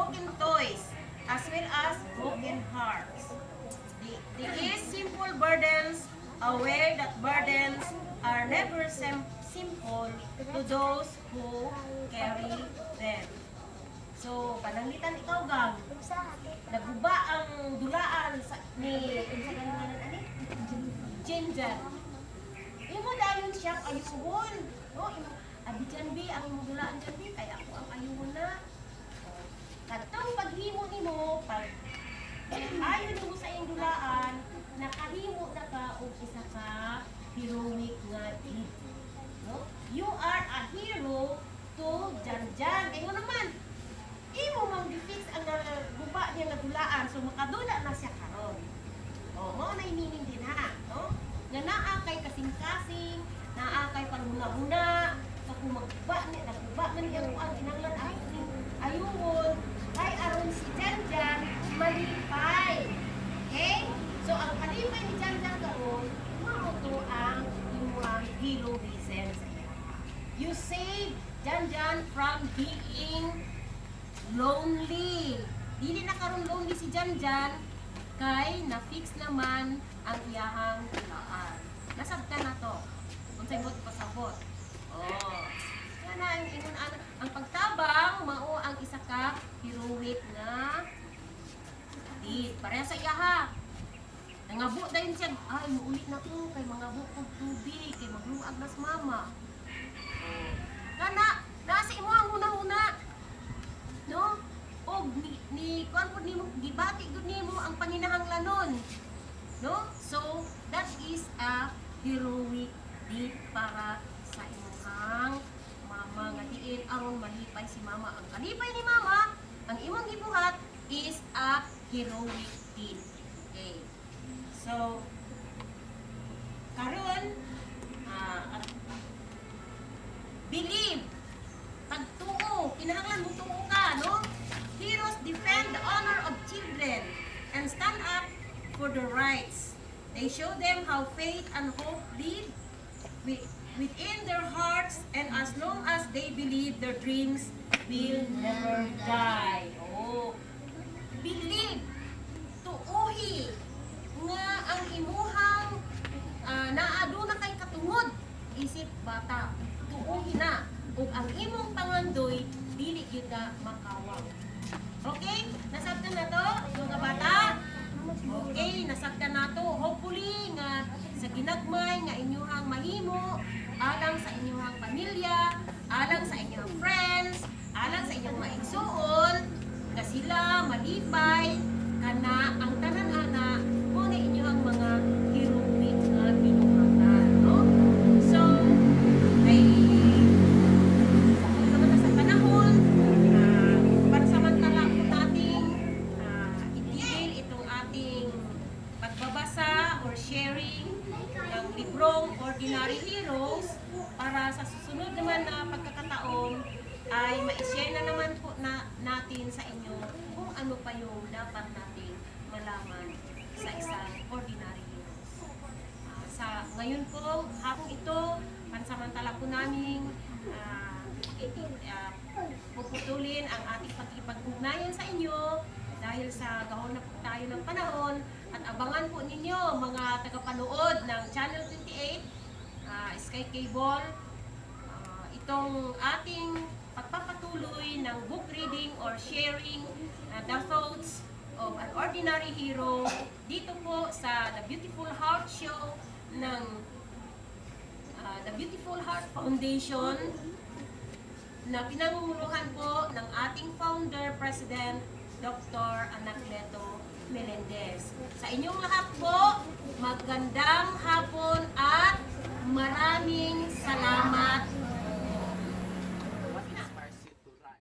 broken toys, as well as broken hearts. These simple burdens, aware that burdens are never simple to those who carry them. So, pananglitan ikaw, gang. Naguba ang dulaan ni Jinjan. Imo dayon siyang ayuhon. No? Abi Janbi, ang imong dulaan Janbi, kaya ako ang ayuhon na. Katong paghimo nimo, pag ayon mo sa iyong dulaan, nakahimo na ka og isa ka heroic nga deed. No? You are a hero to Janjan. Kayo naman, imo mang defix ang guba niya nga dulaan, so makadula na siya karon. O, mo na meaning din ha, no? Nga naa kay kasing-kasing, naa kay panghuna-huna, sa kumagba ni, nagguba man niya ang inanglan ayuhon, kay aron si Janjan malipay. Okay? So, ang kalipay ni Janjan karon, mauto ang imuang heroism sa iya. You save Janjan from being lonely. Dili na karon lonely si Janjan, kay na-fix naman ang iyahang dulaan. Nasabtan na to. Unsay mo pasabot. Oh. Yan na ang pagtabang mao ang isa ka heroic nga deed. Pareha sa iyaha. Nangabo dayon siya, ay muulit na ko kay mangabo kog tubig, kay magluag nas mama. Oh. Kana, nasa imo ang una-una. No? Og ni kuan pud nimo gibati gud nimo ang panginahanglanon. No? So that is a heroic deed para sa imong mama nga diin aron malipay si mama. Ang kalipay ni mama, ang imong gibuhat is a heroic deed. Okay. So karon believe, pagtuo, kinahanglan mo tuo ka, no? Heroes defend the honor of children and stand up for their rights. They show them how faith and hope live within their hearts, and as long as they believe, their dreams will never die. Oh, believe, tuuhi nga ang imuhang naaduna kay katungod isip bata. Tuuhi na ug ang imong pangandoy dili gyud na makawang. Okay? Nasabtan na to, mga bata? Okay, nasabtan na to. Hopefully, nga sa ginagmay, nga inyuhang mahimo, alang sa inyuhang pamilya, alang sa inyong friends, alang sa inyong maigsuon, nga sila malipay, kana ang tanan-ana, mo na inyuhang mga heroic nga binuhatan. No? So, ay sharing ng librong Ordinary Heroes para sa susunod naman na pagkakataon ay ma-share na naman po natin sa inyo kung ano pa yung dapat nating malaman sa isang Ordinary Heroes. Ngayon po, hapong ito, pansamantala po namin puputulin ang ating pagkipag-ugnayan sa inyo dahil sa gahon na po tayo ng panahon. At abangan po ninyo mga tagapanood ng Channel 28, Sky Cable, itong ating pagpapatuloy ng book reading or sharing the thoughts of an ordinary hero dito po sa The Beautiful Heart Show ng The Beautiful Heart Foundation na pinamumunuhan po ng ating founder, President Dr. Anacleto Melendez. Sa inyong lahat po, magandang hapon at maraming salamat.